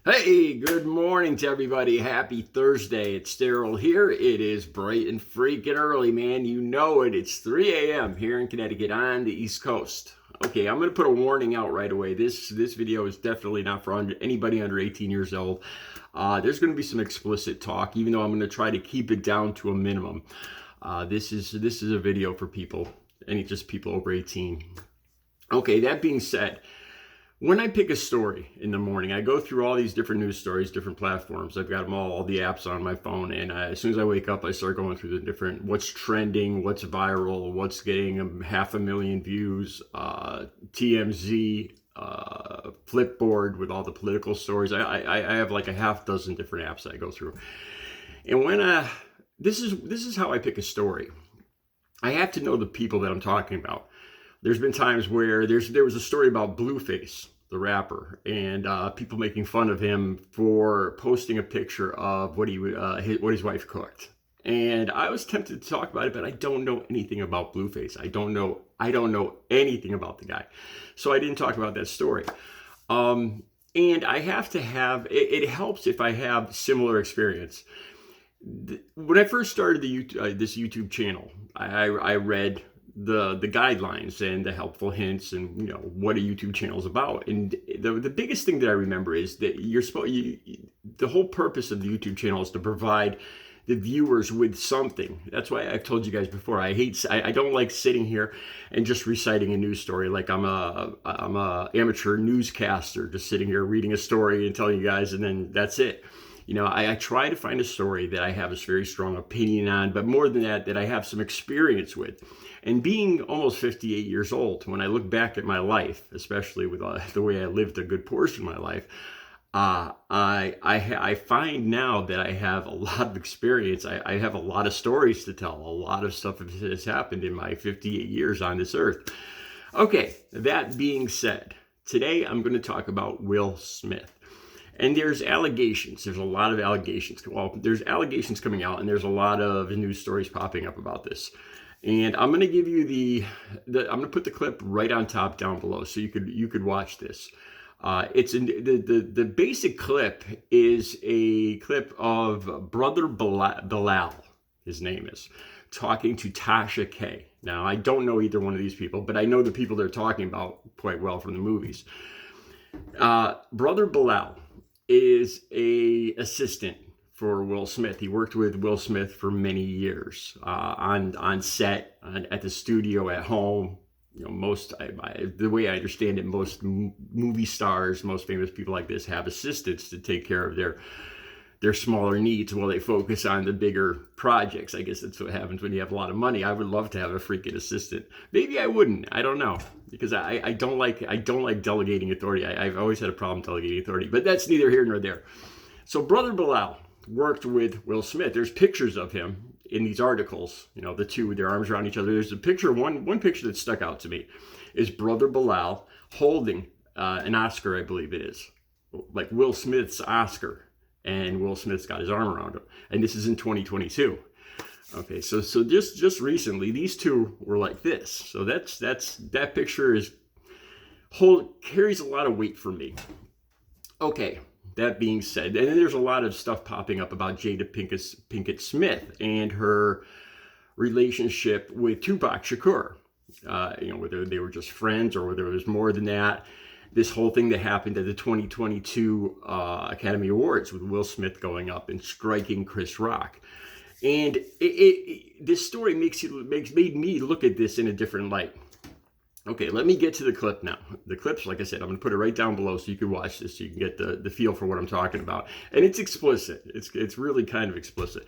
Hey, good morning to everybody. Happy Thursday. It's Daryl here. It is bright and freaking early, man. You know it. It's 3 a.m. here in Connecticut on the East Coast. Okay, I'm going to put a warning out right away. This video is definitely not for anybody under 18 years old. There's going to be some explicit talk, even though I'm going to try to keep it down to a minimum. This is a video for people, just people over 18. Okay, that being said, when I pick a story in the morning, I go through all these different news stories, different platforms. I've got them all the apps on my phone. And as soon as I wake up, I start going through the different, what's trending, what's viral, what's getting 500,000 views, TMZ, Flipboard with all the political stories. I have like a half dozen different apps I go through. And when this is how I pick a story. I have to know the people that I'm talking about. There's been times where there was a story about Blueface, the rapper, and people making fun of him for posting a picture of what his wife cooked. And I was tempted to talk about it, but I don't know anything about Blueface. I don't know anything about the guy, so I didn't talk about that story. And I have to have it helps if I have similar experience. When I first started this YouTube channel, I read the guidelines and the helpful hints and what a YouTube channel is about. And the biggest thing that I remember is that the whole purpose of the YouTube channel is to provide the viewers with something. That's why I've told you guys before, I don't like sitting here and just reciting a news story like I'm a amateur newscaster, just sitting here reading a story and telling you guys, and then that's it. I try to find a story that I have a very strong opinion on, but more than that I have some experience with. And being almost 58 years old, when I look back at my life, especially with the way I lived a good portion of my life, I find now that I have a lot of experience. I have a lot of stories to tell. A lot of stuff has happened in my 58 years on this earth. Okay, that being said, today I'm going to talk about Will Smith. And there's allegations. There's a lot of allegations. Well, there's allegations coming out, and there's a lot of news stories popping up about this. And I'm going to give you I'm going to put the clip right on top down below, so you could watch this. The basic clip is a clip of Brother Bilal, his name is, talking to Tasha K. Now, I don't know either one of these people, but I know the people they're talking about quite well from the movies. Brother Bilal is a assistant for Will Smith. He worked with Will Smith for many years on set, at the studio, at home. The way I understand it, most movie stars, most famous people like this have assistants to take care of their smaller needs while they focus on the bigger projects. I guess that's what happens when you have a lot of money. I would love to have a freaking assistant. Maybe I wouldn't. I don't know, because I don't like delegating authority. I've always had a problem delegating authority, but that's neither here nor there. So Brother Bilal worked with Will Smith. There's pictures of him in these articles, the two with their arms around each other. There's a picture, one picture that stuck out to me is Brother Bilal holding an Oscar, I believe it is, like Will Smith's Oscar, and Will Smith's got his arm around him. And this is in 2022. Okay, so just recently, these two were like this. So that picture carries a lot of weight for me. Okay, that being said, and then there's a lot of stuff popping up about Jada Pinkett Smith and her relationship with Tupac Shakur. Whether they were just friends or whether it was more than that. This whole thing that happened at the 2022 Academy Awards with Will Smith going up and striking Chris Rock. And this story made me look at this in a different light. Okay, let me get to the clip now. The clips, like I said, I'm going to put it right down below so you can watch this, so you can get the feel for what I'm talking about. And it's explicit. It's really kind of explicit.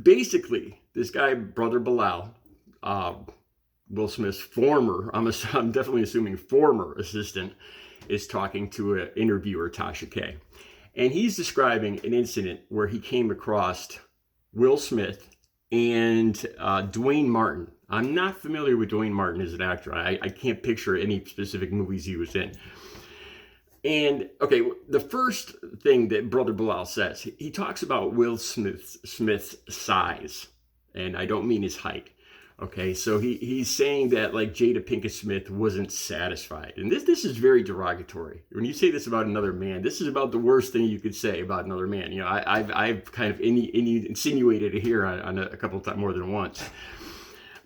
Basically, this guy, Brother Bilal, Will Smith's former, I'm definitely assuming former assistant, is talking to an interviewer, Tasha K. And he's describing an incident where he came across Will Smith and Dwayne Martin. I'm not familiar with Dwayne Martin as an actor. I can't picture any specific movies he was in. And okay, the first thing that Brother Bilal says, he talks about Will Smith's size. And I don't mean his height. Okay, so he's saying that like Jada Pinkett Smith wasn't satisfied, and this is very derogatory. When you say this about another man, this is about the worst thing you could say about another man. You know, I've kind of insinuated it here on a couple of times, more than once.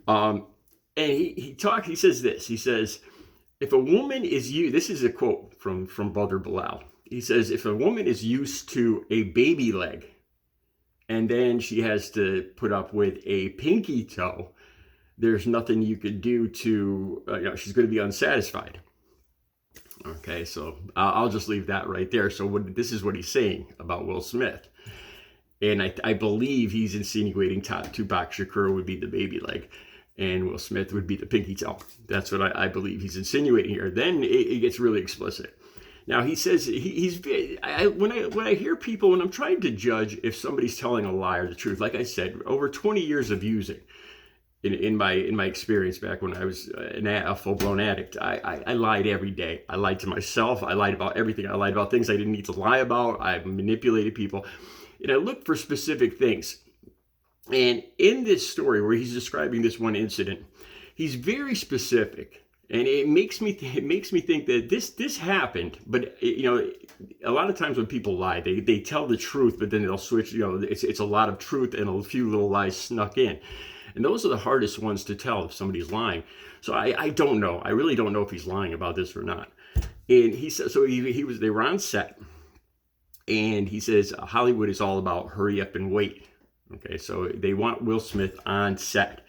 And he says this. He says, if a woman is you, this is a quote from Brother Bilal. He says, if a woman is used to a baby leg, and then she has to put up with a pinky toe, there's nothing you could do to, she's going to be unsatisfied. Okay, so I'll just leave that right there. So this is what he's saying about Will Smith. And I believe he's insinuating Tupac Shakur would be the baby leg and Will Smith would be the pinky toe. That's what I believe he's insinuating here. Then it gets really explicit. Now he says when I hear people, when I'm trying to judge if somebody's telling a lie or the truth, like I said, over 20 years of using, in my experience back when I was a full-blown addict, I lied every day. I lied to myself. I lied about everything. I lied about things I didn't need to lie about. I manipulated people. And I looked for specific things. And in this story where he's describing this one incident, he's very specific. And it makes me think that this happened, but a lot of times when people lie, they tell the truth, but then they'll switch. It's a lot of truth and a few little lies snuck in. And those are the hardest ones to tell if somebody's lying. So I don't know. I really don't know if he's lying about this or not. And he said, so they were on set, and he says Hollywood is all about hurry up and wait. Okay, so they want Will Smith on set.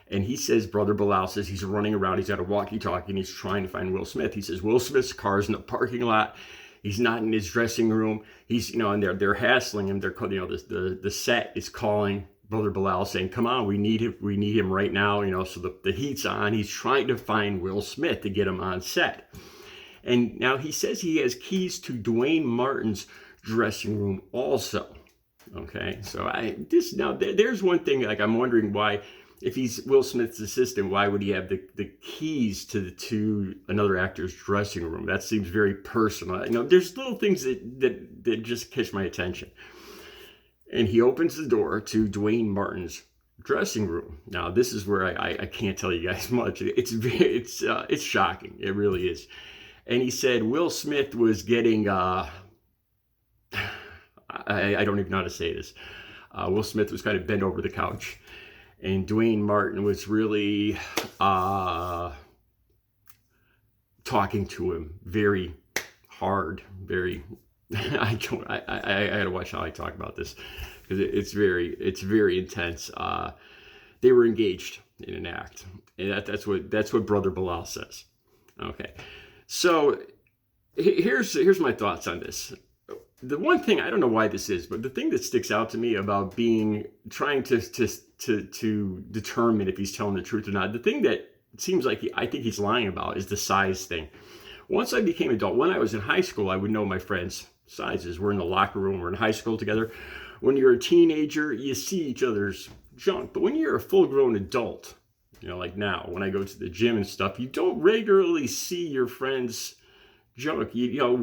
And he says, Brother Bilal says he's running around. He's got a walkie-talkie and he's trying to find Will Smith. He says Will Smith's car's in the parking lot. He's not in his dressing room. He's, and they're hassling him. They're, the set is calling Brother Bilal saying, come on, we need him right now. So the heat's on. He's trying to find Will Smith to get him on set. And now he says he has keys to Dwayne Martin's dressing room also. Okay, so there's one thing, like I'm wondering why, if he's Will Smith's assistant, why would he have the keys to another actor's dressing room? That seems very personal. There's little things that just catch my attention. And he opens the door to Dwayne Martin's dressing room. Now, this is where I can't tell you guys much. It's shocking. It really is. And he said Will Smith was getting I don't even know how to say this. Will Smith was kind of bent over the couch, and Dwayne Martin was really talking to him very hard, very. I gotta watch how I talk about this because it's very intense. They were engaged in an act, and that's what Brother Bilal says. Okay, so here's my thoughts on this. The one thing, I don't know why this is, but the thing that sticks out to me about trying to determine if he's telling the truth or not, the thing that seems like I think he's lying about is the size thing. Once I became adult, when I was in high school, I would know my friends' sizes. We're in the locker room, we're in high school together. When you're a teenager, you see each other's junk. But when you're a full-grown adult, like now, when I go to the gym and stuff, you don't regularly see your friends' junk.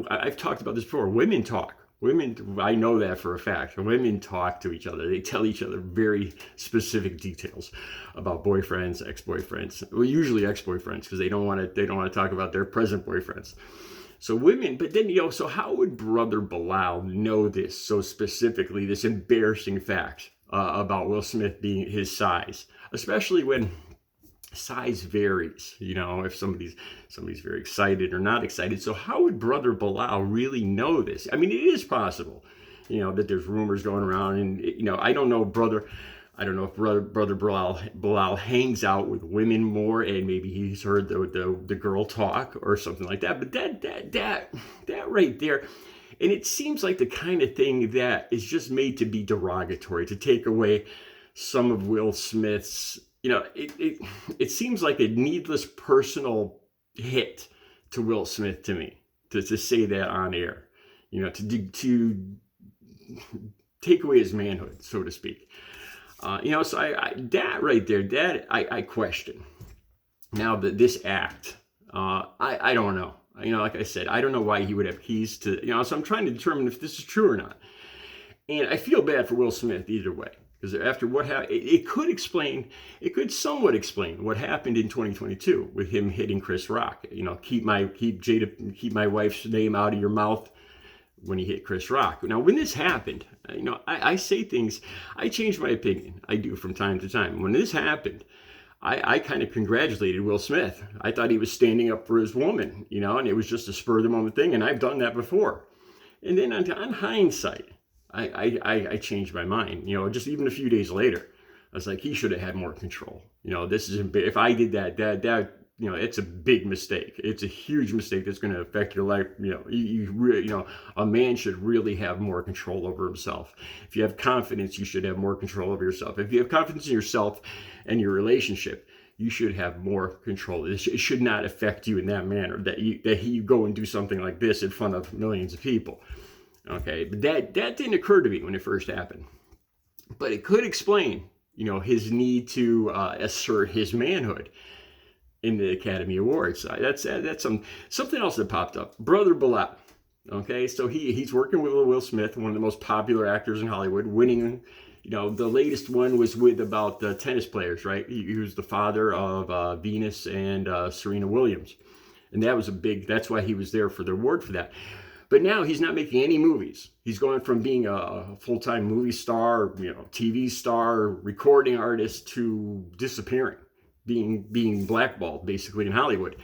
I've talked about this before. Women talk. Women, I know that for a fact. Women talk to each other. They tell each other very specific details about boyfriends, ex-boyfriends. Well, usually ex-boyfriends, because they don't want to talk about their present boyfriends. So women, but then so how would Brother Bilal know this so specifically? This embarrassing fact about Will Smith being his size, especially when size varies, if somebody's very excited or not excited. So how would Brother Bilal really know this? I mean, it is possible, that there's rumors going around, and I don't know if Brother Bilal hangs out with women more, and maybe he's heard the girl talk or something like that. But that right there, and it seems like the kind of thing that is just made to be derogatory, to take away some of Will Smith's. It seems like a needless personal hit to Will Smith to me, to say that on air, to take away his manhood, so to speak. So that right there, I question. Now that this act, I don't know. Like I said, I don't know why he would have keys to, so I'm trying to determine if this is true or not. And I feel bad for Will Smith either way. Because after what happened, it could somewhat explain what happened in 2022 with him hitting Chris Rock. Keep my wife's name out of your mouth when he hit Chris Rock. Now, when this happened, I say things, I change my opinion. I do from time to time. When this happened, I kind of congratulated Will Smith. I thought he was standing up for his woman, and it was just a spur of the moment thing. And I've done that before. And then on hindsight, I changed my mind. Just even a few days later, I was like, he should have had more control. This is if I did that, it's a big mistake. It's a huge mistake that's going to affect your life. A man should really have more control over himself. If you have confidence, you should have more control over yourself. If you have confidence in yourself and your relationship, you should have more control. It should not affect you in that manner, that you go and do something like this in front of millions of people. Okay, but that didn't occur to me when it first happened. But it could explain, his need to assert his manhood in the Academy Awards. That's something else that popped up. Brother Bilal. Okay, so he's working with Will Smith, one of the most popular actors in Hollywood, winning. The latest one was with about the tennis players, right? He was the father of Venus and Serena Williams, and that's why he was there for the award for that. But now he's not making any movies. He's going from being a full-time movie star, TV star, recording artist, to disappearing, being blackballed basically in Hollywood.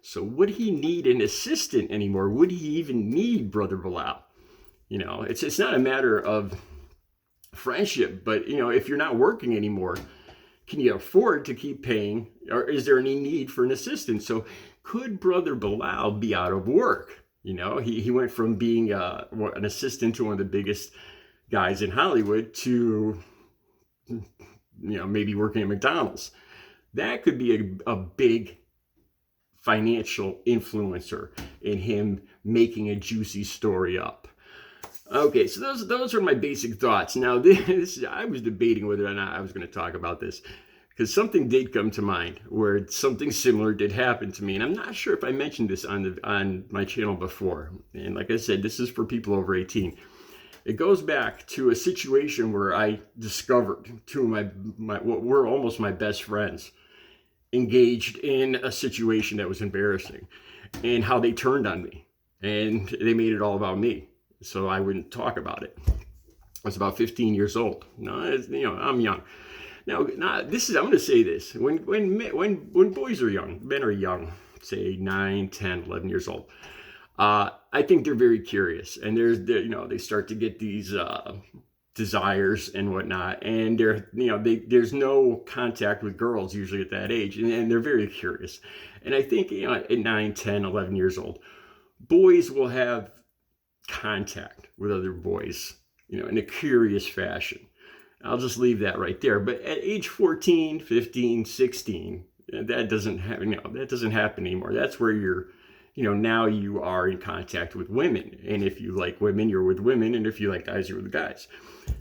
So would he need an assistant anymore? Would he even need Brother Bilal? It's not a matter of friendship, but if you're not working anymore, can you afford to keep paying, or is there any need for an assistant? So could Brother Bilal be out of work? He went from being an assistant to one of the biggest guys in Hollywood to, maybe working at McDonald's. That could be a big financial influencer in him making a juicy story up. Okay, so those are my basic thoughts. Now, I was debating whether or not I was going to talk about this, because something did come to mind where something similar did happen to me, and I'm not sure if I mentioned this on my channel before. And like I said, this is for people over 18. It goes back to a situation where I discovered two of what were almost my best friends engaged in a situation that was embarrassing, and how they turned on me, and they made it all about me, so I wouldn't talk about it. I was about 15 years old. I'm young. Now, I'm going to say this. When boys are young, men are young, say 9, 10, 11 years old, I think they're very curious, and they start to get these desires and whatnot, and there's no contact with girls usually at that age, and they're very curious. And I think at 9, 10, 11 years old, boys will have contact with other boys, in a curious fashion. I'll just leave that right there. But at age 14, 15, 16, that doesn't happen anymore. That's where you're, now you are in contact with women. And if you like women, you're with women. And if you like guys, you're with guys.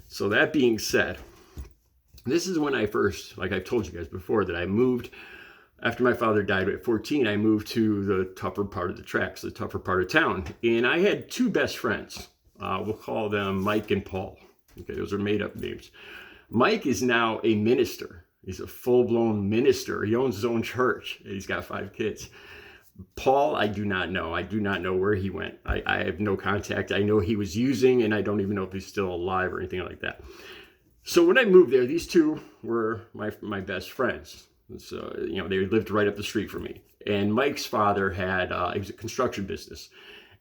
So that being said, this is when I first, like I've told you guys before, that I moved. After my father died at 14, I moved to the tougher part of the tracks, the tougher part of town. And I had two best friends. We'll call them Mike and Paul. Okay, those are made-up names. Mike is now a minister. He's a full-blown minister. He owns his own church. He's got 5 kids. Paul, I do not know. I do not know where he went. I have no contact. I know he was using, and I don't even know if he's still alive or anything like that. So when I moved there, these two were my best friends. So, they lived right up the street from me. And Mike's father he was a construction business,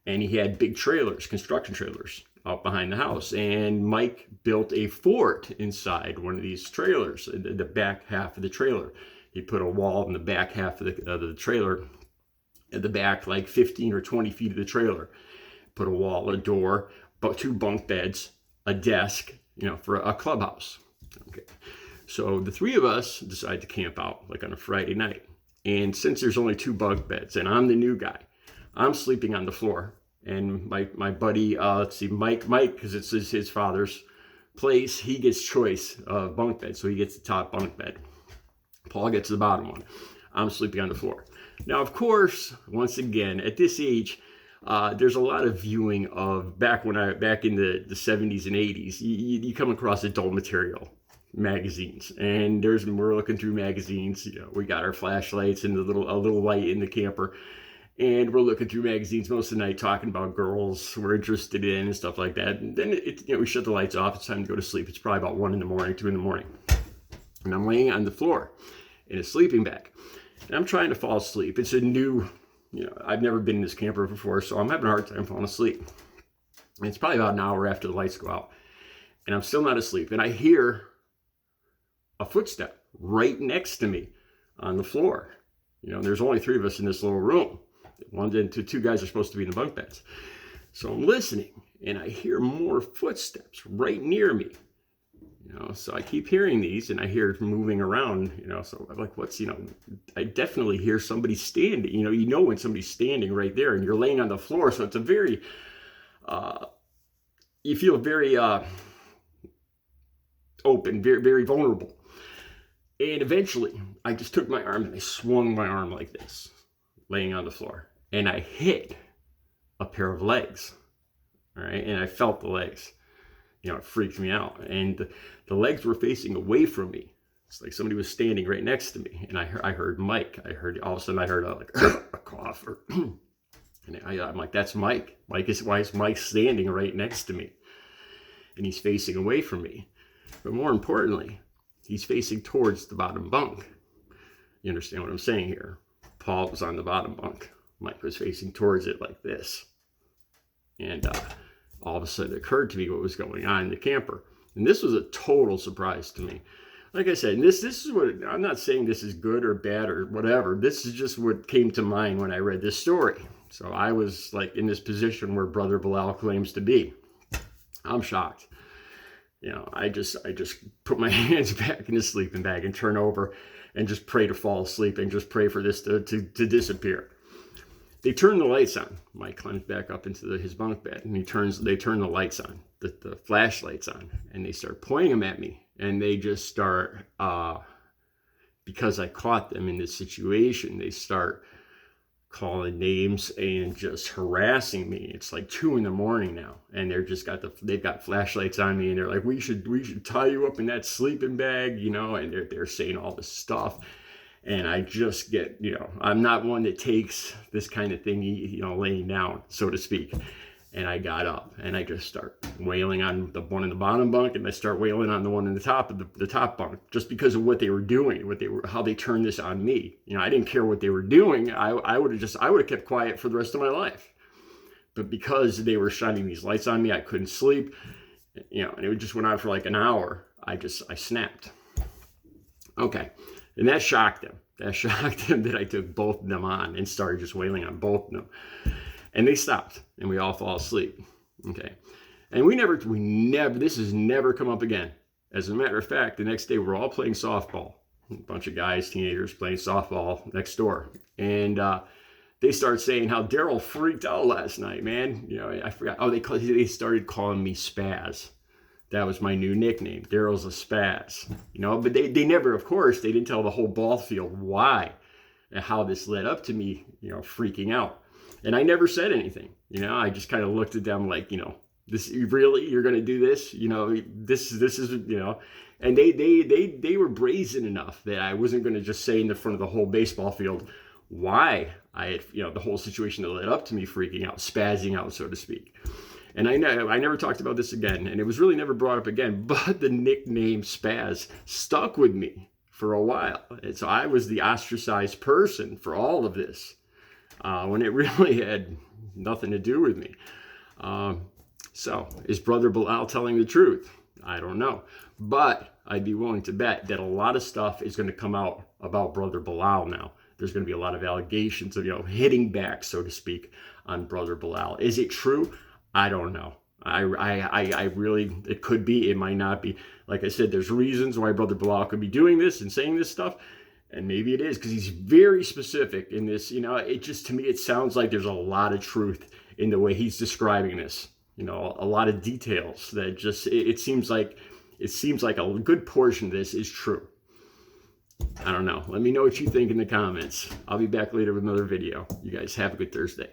and he had big trailers, construction trailers, out behind the house. And Mike built a fort inside one of these trailers, the back half of the trailer. He put a wall in the back half of the trailer, at the back, like 15 or 20 feet of the trailer. Put a wall, a door, 2 bunk beds, a desk, for a clubhouse. Okay. So the 3 of us decide to camp out, like on a Friday night. And since there's only 2 bunk beds, and I'm the new guy, I'm sleeping on the floor. And my buddy, Mike, because it's his father's place, he gets choice of bunk bed, so he gets the top bunk bed. Paul gets the bottom one. I'm sleeping on the floor. Now, of course, once again, at this age, there's a lot of viewing of back in the 70s and 80s. You come across adult material magazines, and we're looking through magazines. You know, we got our flashlights and a little light in the camper, and we're looking through magazines most of the night, talking about girls we're interested in and stuff like that. And then we shut the lights off. It's time to go to sleep. It's probably about 1 in the morning, 2 in the morning, and I'm laying on the floor in a sleeping bag, and I'm trying to fall asleep. It's a new, I've never been in this camper before, so I'm having a hard time falling asleep. And it's probably about an hour after the lights go out, and I'm still not asleep, and I hear a footstep right next to me on the floor. There's only 3 of us in this little room. Two guys are supposed to be in the bunk beds. So I'm listening, and I hear more footsteps right near me. So I keep hearing these, and I hear it moving around. So I'm like, I definitely hear somebody standing. You know when somebody's standing right there, and you're laying on the floor. So it's a very, you feel very open, very, very vulnerable. And eventually, I just took my arm and I swung my arm like this, laying on the floor, and I hit a pair of legs. All right, and I felt the legs. It freaked me out, and the legs were facing away from me. It's like somebody was standing right next to me, and I heard Mike. All of a sudden I heard a cough, and I'm like, that's Mike. Why is Mike standing right next to me? And he's facing away from me. But more importantly, he's facing towards the bottom bunk. You understand what I'm saying here? Paul was on the bottom bunk. Mike was facing towards it like this. And all of a sudden it occurred to me what was going on in the camper. And this was a total surprise to me. Like I said, this is what, I'm not saying this is good or bad or whatever. This is just what came to mind when I read this story. So I was like in this position where Brother Bilal claims to be. I'm shocked. I just put my hands back in the sleeping bag and turn over and just pray to fall asleep and just pray for this to disappear. They turn the lights on. Mike climbs back up into his bunk bed, and they turn the lights on, the flashlights on, and they start pointing them at me. And they just start, because I caught them in this situation, they start calling names and just harassing me. It's like 2 in the morning now, and they've got flashlights on me, and they're like, we should tie you up in that sleeping bag, and they're saying all this stuff. And I just get, I'm not one that takes this kind of thing, laying down, so to speak. And I got up and I just start wailing on the one in the bottom bunk, and I start wailing on the one in the top of the top bunk, just because of what they were doing, how they turned this on me. I didn't care what they were doing. I would have kept quiet for the rest of my life. But because they were shining these lights on me, I couldn't sleep. And it just went on for like an hour. I snapped. Okay. And that shocked them. That I took both of them on and started just wailing on both of them. And they stopped, and we all fall asleep. Okay. And this has never come up again. As a matter of fact, the next day we're all playing softball. A bunch of guys, teenagers playing softball next door. And they start saying how Daryl freaked out last night, man. I forgot. Oh, they started calling me Spaz. That was my new nickname. Daryl's a spaz. But they never, of course, they didn't tell the whole ball field why and how this led up to me, freaking out. And I never said anything. I just kind of looked at them like, this, really, you're going to do this? This is, and they were brazen enough that I wasn't going to just say in the front of the whole baseball field why I had, the whole situation that led up to me freaking out, spazzing out, so to speak. And I never talked about this again, and it was really never brought up again, but the nickname Spaz stuck with me for a while. And so I was the ostracized person for all of this, when it really had nothing to do with me. So is Brother Bilal telling the truth? I don't know. But I'd be willing to bet that a lot of stuff is going to come out about Brother Bilal now. There's going to be a lot of allegations of, hitting back, so to speak, on Brother Bilal. Is it true? I don't know. I really, it could be, it might not be. Like I said, there's reasons why Brother Bilal could be doing this and saying this stuff. And maybe it is because he's very specific in this. It just, to me, it sounds like there's a lot of truth in the way he's describing this. A lot of details that just, it seems like a good portion of this is true. I don't know. Let me know what you think in the comments. I'll be back later with another video. You guys have a good Thursday.